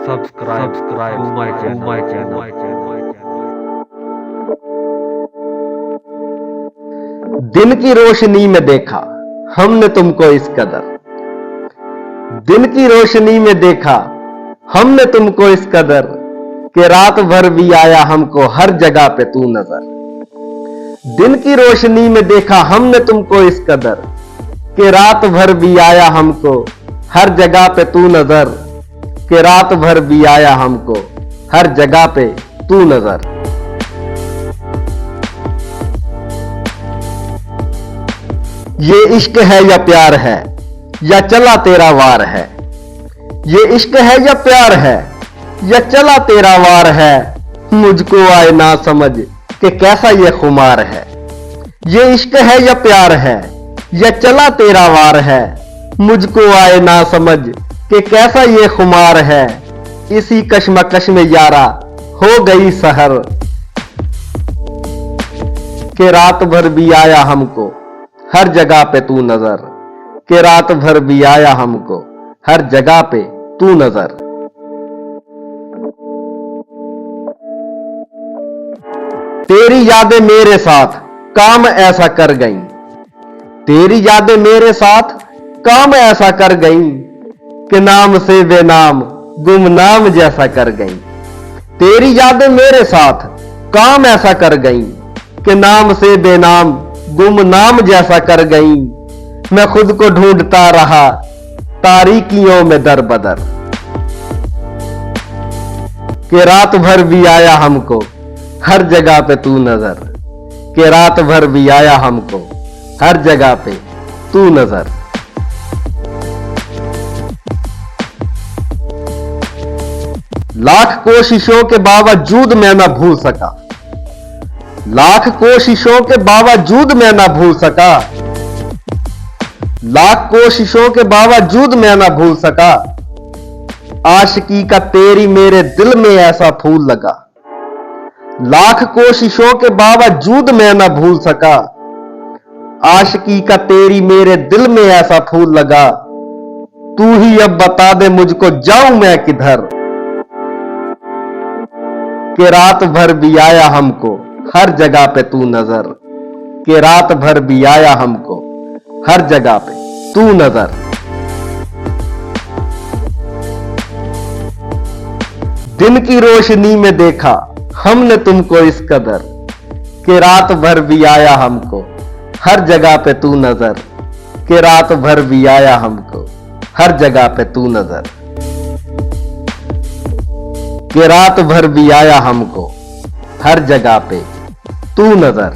subscribe to my channel. दिन की रोशनी में देखा हमने तुमको इस कदर, दिन की रोशनी में देखा हमने तुमको इस कदर कि रात भर भी आया हमको हर जगह पे तू नजर। दिन की रोशनी में देखा हमने तुमको इस कदर कि रात भर भी आया हमको हर जगह पे तू नजर, कि रात भर भी आया हमको हर जगह पे तू नजर। ये इश्क है या प्यार है या चला तेरा वार है, ये इश्क है या प्यार है या चला तेरा वार है, मुझको आए ना समझ कि कैसा ये खुमार है। ये इश्क है या प्यार है या चला तेरा वार है, मुझको आए ना समझ कि कैसा ये खुमार है। इसी कश्मकश में यारा हो गई सहर, कि रात भर भी आया हमको हर जगह पे तू नजर, कि रात भर भी आया हमको हर जगह पे तू नजर। तेरी यादें मेरे साथ काम ऐसा कर गईं, तेरी यादें मेरे साथ काम ऐसा कर गईं कि नाम से बेनाम गुमनाम जैसा कर गईं। तेरी यादें मेरे साथ काम ऐसा कर गईं कि नाम से बेनाम गुमनाम जैसा कर गईं। मैं खुद को ढूंढता रहा तारीकियों में दर बदर, कि रात भर भी आया हमको हर जगह पे तू नजर, कि रात भर भी आया हमको हर जगह पे तू नजर। लाख कोशिशों के बावजूद मैं न भूल सका, लाख कोशिशों के बावजूद मैं न भूल सका, लाख कोशिशों के बावजूद मैं न भूल सका। आशिकी का तेरी मेरे दिल में ऐसा फूल लगा, लाख कोशिशों के बावजूद मैं न भूल सका। आशिकी का तेरी मेरे दिल में ऐसा फूल लगा। तू ही अब बता दे मुझको जाऊं मैं किधर, कि रात भर भी आया हमको हर जगह पे तू नजर, कि रात भर भी आया हमको हर जगह पे तू नजर। दिन की रोशनी में देखा हमने तुमको इस कदर, कि रात भर भी आया हमको हर जगह पे तू नजर, कि रात भर भी आया हमको हर जगह पे तू नजर, कि रात भर भी आया हमको हर जगह पे तू नजर।